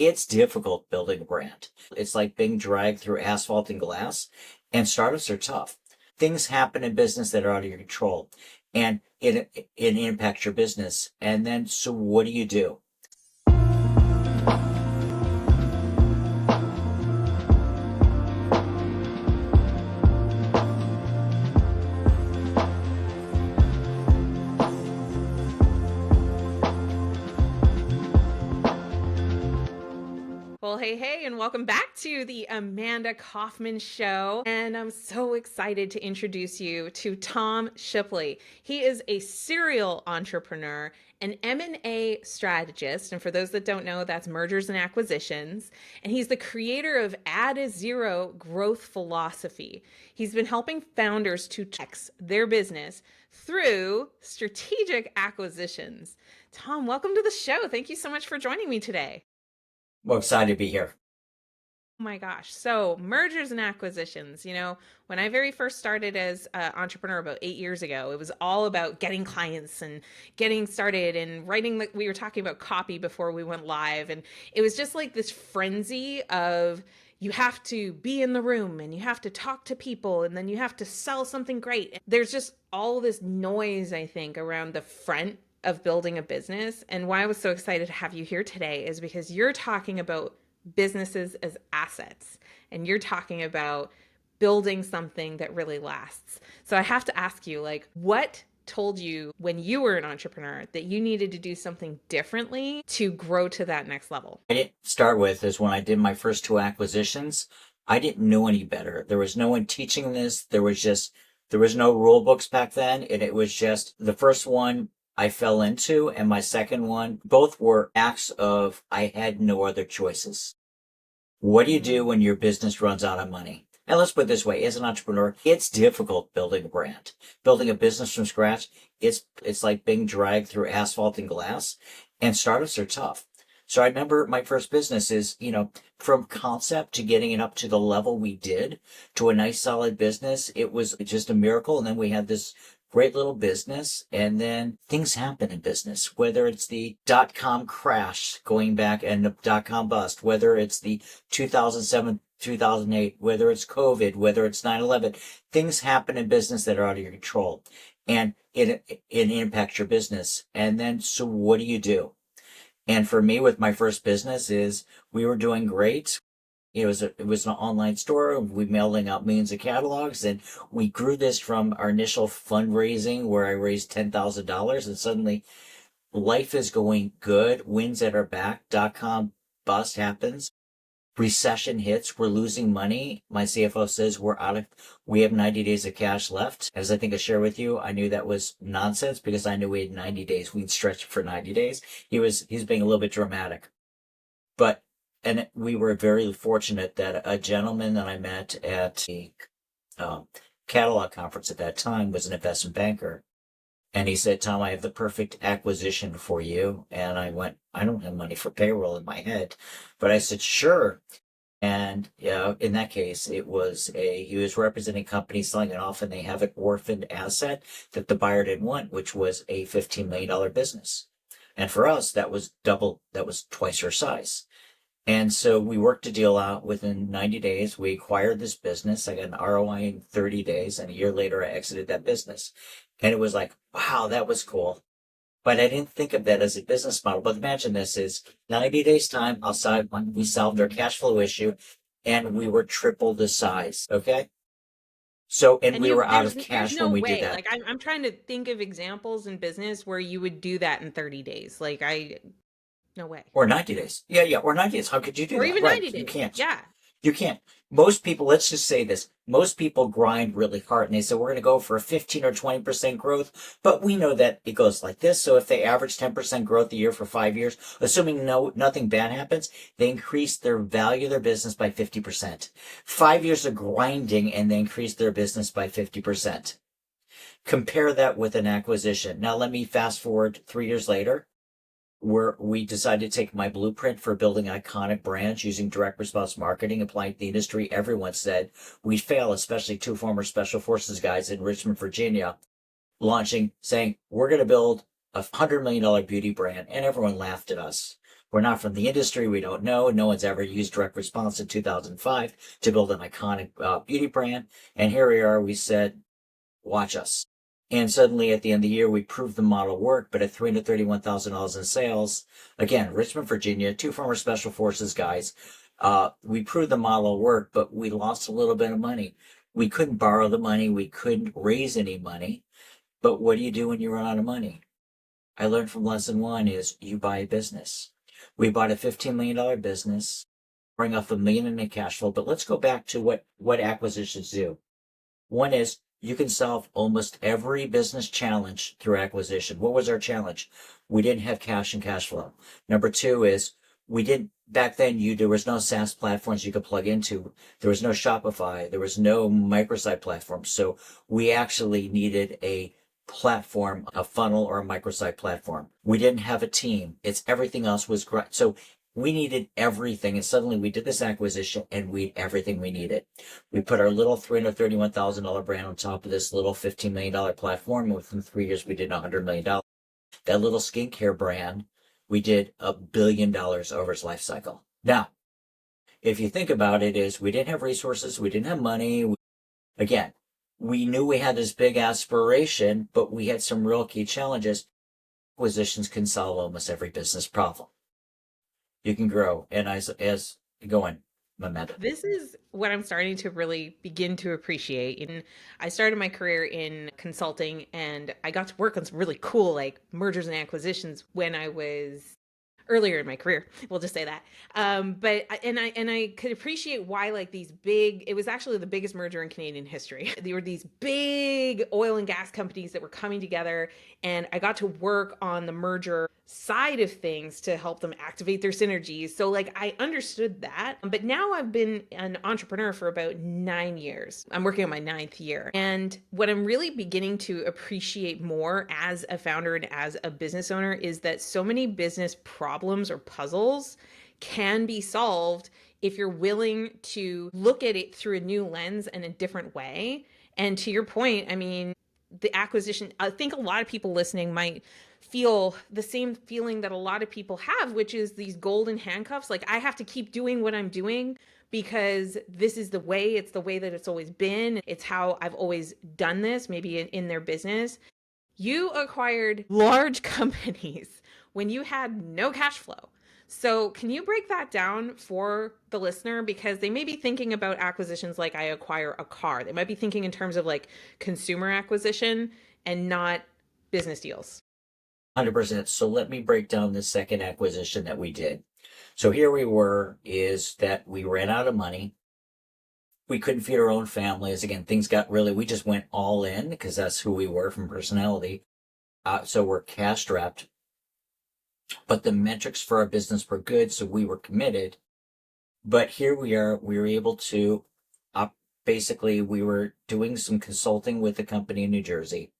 It's difficult building a brand. It's like being dragged through asphalt and glass, and startups are tough. Things happen in business that are out of your control, and it impacts your business. And then, so what do you do? Well, hey, and welcome back to the Amanda Kaufman Show. And I'm so excited to introduce you to Tom Shipley. He is a serial entrepreneur, an M&A strategist. And for those that don't know, that's mergers and acquisitions. And he's the creator of Add a Zero growth philosophy. He's been helping founders to tax their business through strategic acquisitions. Tom, welcome to the show. Thank you so much for joining me today. Well, excited to be here. Oh my gosh. So, mergers and acquisitions, when I very first started as an entrepreneur about 8 years ago, it was all about getting clients and getting started and writing. We were talking about copy before we went live. And it was just like this frenzy of you have to be in the room and you have to talk to people and then you have to sell something great. There's just all this noise, I think, around the front of building a business. And why I was so excited to have you here today is because you're talking about businesses as assets and you're talking about building something that really lasts. So I have to ask you, what told you when you were an entrepreneur that you needed to do something differently to grow to that next level? I didn't start with is when I did my first two acquisitions, I didn't know any better. There was no one teaching this. There was no rule books back then. And it was just the first one I fell into, and my second one, both were acts of I had no other choices. What do you do when your business runs out of money? And let's put it this way, as an entrepreneur, it's difficult building a brand. Building a business from scratch, it's like being dragged through asphalt and glass, and startups are tough. So I remember my first business is, from concept to getting it up to the level we did to a nice solid business, it was just a miracle. And then we had this great little business, and then things happen in business, whether it's the dot-com crash going back and the dot-com bust, whether it's the 2007, 2008, whether it's COVID, whether it's 9/11, things happen in business that are out of your control, and it impacts your business. And then, so what do you do? And for me, with my first business is we were doing great. It was an online store. We mailing out millions of catalogs, and we grew this from our initial fundraising where I raised $10,000, and suddenly life is going good. Winds at our back. .com bust happens. Recession hits. We're losing money. My CFO says we have 90 days of cash left. As I think I share with you, I knew that was nonsense because I knew we had 90 days. We'd stretch it for 90 days. He's being a little bit dramatic, and we were very fortunate that a gentleman that I met at the catalog conference at that time was an investment banker. And he said, Tom, I have the perfect acquisition for you. And I went, I don't have money for payroll in my head. But I said, sure. And in that case, he was representing companies selling it off, and they have an orphaned asset that the buyer didn't want, which was a $15 million business. And for us, that was twice our size. And so we worked a deal out within 90 days. We acquired this business. I got an ROI in 30 days. And a year later, I exited that business. And it was like, wow, that was cool. But I didn't think of that as a business model. But imagine this is 90 days time outside when we solved our cash flow issue and we were triple the size. Okay. So, and we were out of cash there's when no we did way. that. I'm trying to think of examples in business where you would do that in 30 days. No way. Or 90 days. Yeah. Or 90 days. How could you do Or that? even Right. 90 You days. can't. Yeah. You can't. Most people, let's just say this, most people grind really hard and they say, we're going to go for a 15 or 20% growth, but we know that it goes like this. So if they average 10% growth a year for 5 years, assuming nothing bad happens, they increase their value of their business by 50%. 5 years of grinding and they increase their business by 50%. Compare that with an acquisition. Now let me fast forward 3 years later, where we decided to take my blueprint for building iconic brands using direct response marketing, applying to the industry. Everyone said we'd fail, especially two former special forces guys in Richmond, Virginia, saying, we're going to build $100 million beauty brand. And everyone laughed at us. We're not from the industry. We don't know. No one's ever used direct response in 2005 to build an iconic beauty brand. And here we are. We said, watch us. And suddenly at the end of the year, we proved the model worked, but at $331,000 in sales, again, Richmond, Virginia, two former special forces guys, we proved the model worked, but we lost a little bit of money. We couldn't borrow the money. We couldn't raise any money. But what do you do when you run out of money? I learned from lesson one is you buy a business. We bought a $15 million business, bring off $1 million in cash flow. But let's go back to what acquisitions do. One is you can solve almost every business challenge through acquisition. What was our challenge? We didn't have cash and cash flow. Number two is we didn't, back then there was no SaaS platforms you could plug into. There was no Shopify. There was no microsite platform. So we actually needed a platform, a funnel or a microsite platform. We didn't have a team. It's everything else was great. So we needed everything. And suddenly we did this acquisition and we had everything we needed. We put our little $331,000 brand on top of this little $15 million platform. And within 3 years, we did $100 million. That little skincare brand, we did $1 billion over its life cycle. Now, if you think about it, is we didn't have resources. We didn't have money. Again, we knew we had this big aspiration, but we had some real key challenges. Acquisitions can solve almost every business problem. You can grow. And as going, Amanda. This is what I'm starting to really begin to appreciate. And I started my career in consulting and I got to work on some really cool like mergers and acquisitions when I was earlier in my career. We'll just say that. I could appreciate why like these big, it was actually the biggest merger in Canadian history. There were these big oil and gas companies that were coming together and I got to work on the merger side of things to help them activate their synergies. So like I understood that. But now I've been an entrepreneur for about 9 years. I'm working on my 9th year. And what I'm really beginning to appreciate more as a founder and as a business owner is that so many business problems or puzzles can be solved if you're willing to look at it through a new lens and a different way. And to your point, I mean, the acquisition, I think a lot of people listening might feel the same feeling that a lot of people have, which is these golden handcuffs. Like I have to keep doing what I'm doing because this is the way, it's the way that it's always been. It's how I've always done this, maybe in their business. You acquired large companies when you had no cash flow. So can you break that down for the listener? Because they may be thinking about acquisitions like I acquire a car. They might be thinking in terms of like consumer acquisition and not business deals. 100%. So let me break down the second acquisition that we did. So here we were, is that we ran out of money. We couldn't feed our own families. Again, things got really, we just went all in because that's who we were from personality. So we're cash strapped. But the metrics for our business were good, so we were committed. But here we are, we were able to, basically, we were doing some consulting with a company in New Jersey,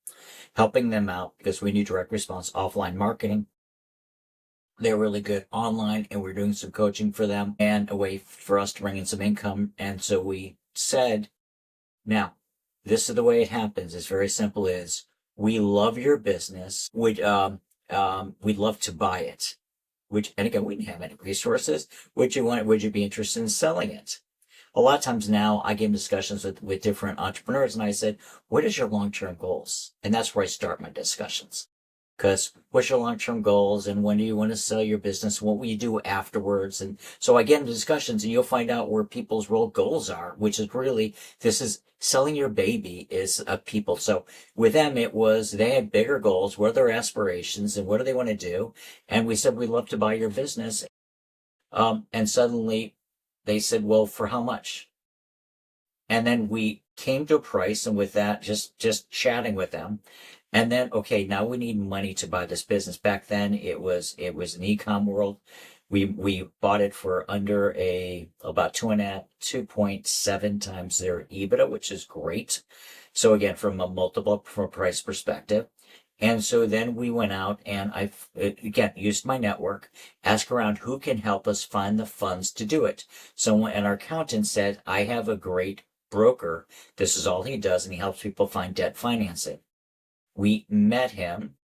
helping them out because we knew direct response offline marketing. They're really good online, and we're doing some coaching for them and a way for us to bring in some income. And so we said, now, this is the way it happens. It's very simple is, we love your business. We'd love to buy it. And again, we didn't have any resources. Would you be interested in selling it? A lot of times now I get in discussions with different entrepreneurs and I said, what is your long-term goals? And that's where I start my discussions. Because what's your long-term goals and when do you want to sell your business? What will you do afterwards? And so I get into discussions and you'll find out where people's real goals are, which is really, this is selling your baby is people. So with them, it was, they had bigger goals. What are their aspirations and what do they want to do? And we said, we'd love to buy your business. And suddenly they said, well, for how much? And then we came to a price, and with that, just chatting with them. And then, okay, now we need money to buy this business. Back then it was an e-com world. We bought it for under about 2.7 times their EBITDA, which is great. So again, from a price perspective. And so then we went out and I, again, used my network, asked around who can help us find the funds to do it. So, and our accountant said, I have a great broker. This is all he does, and he helps people find debt financing. We met him,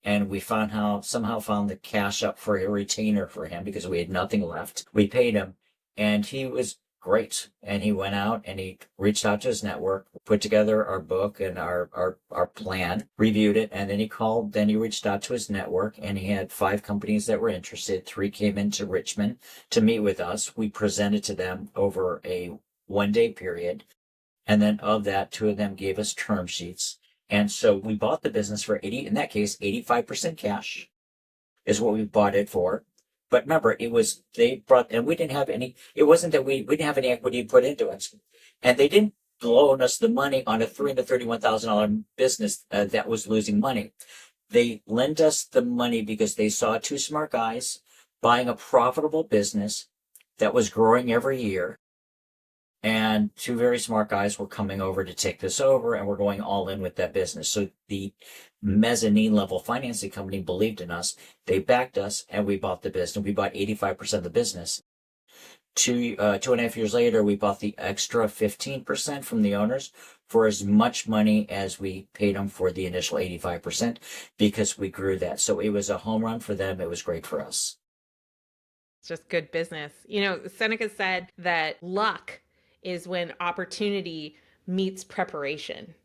and we somehow found the cash up for a retainer for him because we had nothing left. We paid him, and he was great. And he went out and he reached out to his network, put together our book and our plan, reviewed it, and then he reached out to his network, and he had 5 companies that were interested. 3 came into Richmond to meet with us. We presented to them over a 1-day period. And then of that, 2 of them gave us term sheets. And so we bought the business for 85% cash is what we bought it for. But remember, it wasn't that we didn't have any equity put into it. And they didn't loan us the money on a $331,000 business that was losing money. They lent us the money because they saw 2 smart guys buying a profitable business that was growing every year. And 2 very smart guys were coming over to take this over, and we're going all in with that business. So the mezzanine level financing company believed in us. They backed us, and we bought the business. We bought 85% of the business. 2.5 years later, we bought the extra 15% from the owners for as much money as we paid them for the initial 85% because we grew that. So it was a home run for them. It was great for us. It's just good business. Seneca said that luck is when opportunity meets preparation.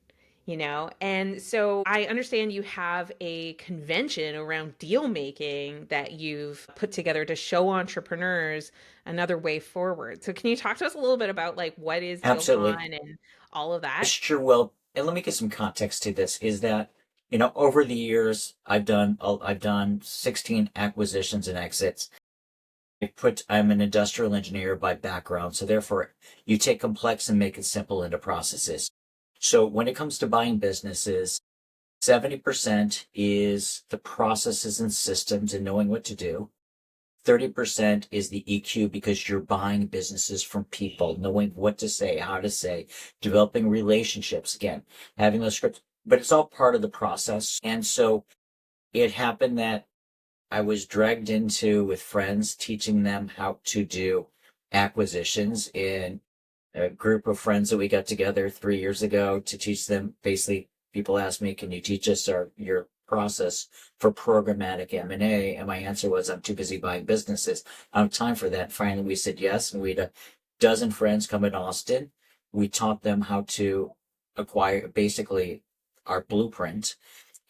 And so I understand you have a convention around deal making that you've put together to show entrepreneurs another way forward. So can you talk to us a little bit about like what is Absolutely. DealCon and all of that? Sure. Well, and let me get some context to this is that, over the years, I've done 16 acquisitions and exits. I'm an industrial engineer by background, so therefore you take complex and make it simple into processes. So when it comes to buying businesses, 70% is the processes and systems and knowing what to do. 30% is the EQ because you're buying businesses from people, knowing what to say, how to say, developing relationships, again, having those scripts, but it's all part of the process. And so it happened that I was dragged into with friends, teaching them how to do acquisitions in a group of friends that we got together 3 years ago to teach them. Basically, people asked me, can you teach us your process for programmatic M&A? And my answer was, I'm too busy buying businesses. I don't have time for that. Finally, we said yes. And we had a dozen friends come in Austin. We taught them how to acquire basically our blueprint.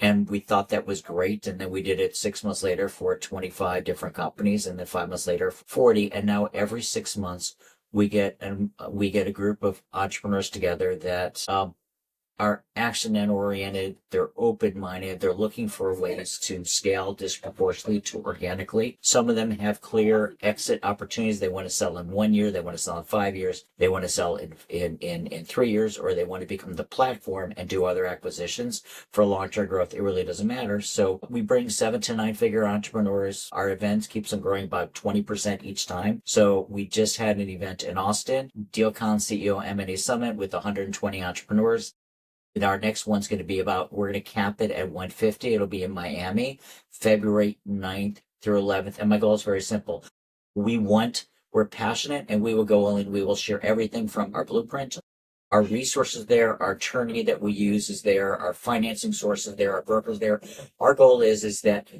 And we thought that was great. And then we did it 6 months later for 25 different companies, and then 5 months later, 40. And now every 6 months, we get a group of entrepreneurs together that are action oriented, they're open-minded, they're looking for ways to scale disproportionately to organically. Some of them have clear exit opportunities. They want to sell in 1 year, they want to sell in 5 years, they want to sell in 3 years, or they want to become the platform and do other acquisitions for long-term growth. It really doesn't matter. So we bring 7 to 9 figure entrepreneurs. Our events keeps them growing about 20% each time. So we just had an event in Austin, DealCon CEO M&A Summit with 120 entrepreneurs. And our next one's going to be we're going to cap it at 150. It'll be in Miami, February 9th through 11th. And my goal is very simple. We're passionate, and we will go in. We will share everything from our blueprint, our resources there, our attorney that we use is there, our financing sources there, our brokers there. Our goal is that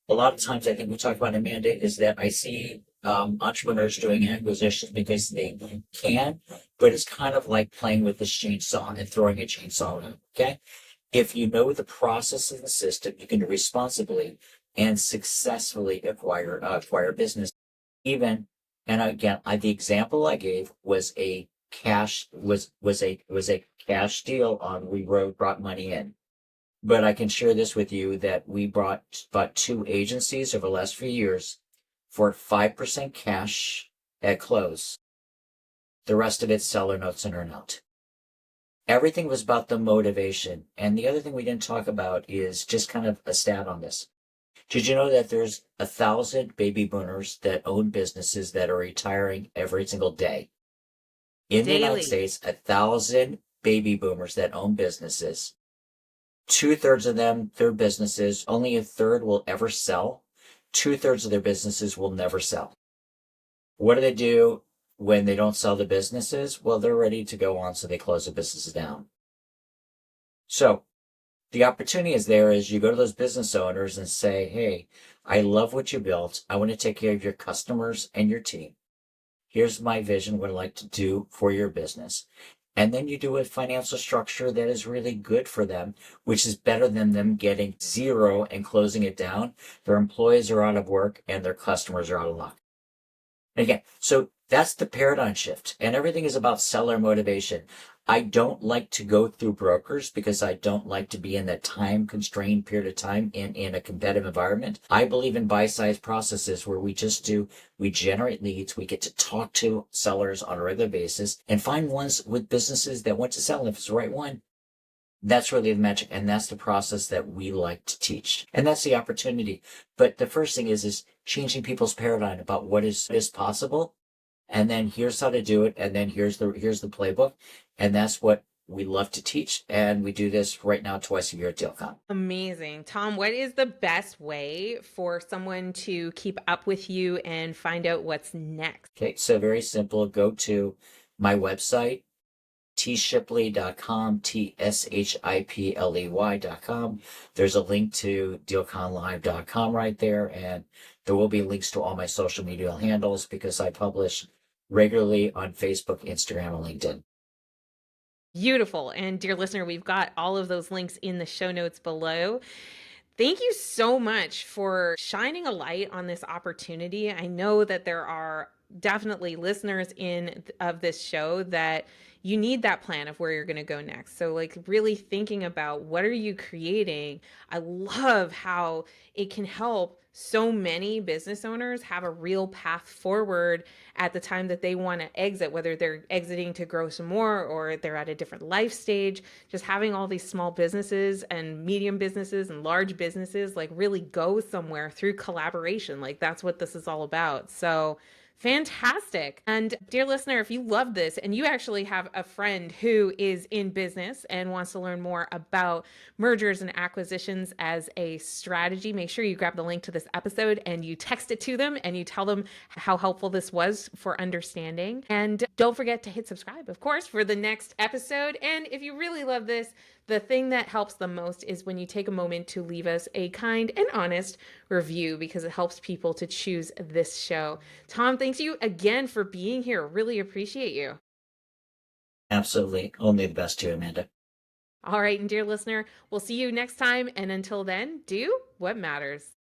a lot of times, I think we talked about, Amanda, is that I see entrepreneurs doing acquisitions because they can, but it's kind of like playing with this chainsaw and throwing a chainsaw around. Okay, if you know the process of the system, you can responsibly and successfully acquire business. Even, and again, the example I gave was a cash deal on we brought money in. But I can share this with you that we bought 2 agencies over the last few years for 5% cash at close. The rest of it's seller notes and earnout. Everything was about the motivation. And the other thing we didn't talk about is just kind of a stat on this. Did you know that there's 1,000 baby boomers that own businesses that are retiring every single day? In the United States, 1,000 baby boomers that own businesses. 2/3 of them, their businesses, only a third will ever sell. 2/3 of their businesses will never sell. What do they do when they don't sell the businesses? Well, they're ready to go on, so they close the businesses down. So The opportunity is there is you go to those business owners and say, hey, I love what you built. I want to take care of your customers and your team. Here's my vision, what I'd like to do for your business. And then you do a financial structure that is really good for them, which is better than them getting zero and closing it down. Their employees are out of work and their customers are out of luck. And again, so that's the paradigm shift. And everything is about seller motivation. I don't like to go through brokers because I don't like to be in that time constrained period of time in a competitive environment. I believe in bite-sized processes where we generate leads, we get to talk to sellers on a regular basis and find ones with businesses that want to sell. And if it's the right one, that's really the magic. And that's the process that we like to teach. And that's the opportunity. But the first thing is changing people's paradigm about what is possible. And then here's how to do it. And then here's the playbook. And that's what we love to teach. And we do this right now twice a year at DealCon. Amazing. Tom, what is the best way for someone to keep up with you and find out what's next? Okay, so very simple. Go to my website, tshipley.com, tshipley.com. There's a link to dealconlive.com right there, and there will be links to all my social media handles because I publish regularly on Facebook, Instagram, and LinkedIn. Beautiful. And dear listener, we've got all of those links in the show notes below. Thank you so much for shining a light on this opportunity. I know that there are definitely listeners in of this show that you need that plan of where you're going to go next. So like really thinking about what are you creating? I love how it can help so many business owners have a real path forward at the time that they want to exit, whether they're exiting to grow some more or they're at a different life stage. Just having all these small businesses and medium businesses and large businesses like really go somewhere through collaboration. Like that's what this is all about. So fantastic. And dear listener, if you love this and you actually have a friend who is in business and wants to learn more about mergers and acquisitions as a strategy, make sure you grab the link to this episode and you text it to them and you tell them how helpful this was for understanding. And don't forget to hit subscribe, of course, for the next episode. And if you really love this, the thing that helps the most is when you take a moment to leave us a kind and honest review because it helps people to choose this show. Tom, thanks you again for being here. Really appreciate you. Absolutely. Only the best to you, Amanda. All right, and dear listener, we'll see you next time. And until then, do what matters.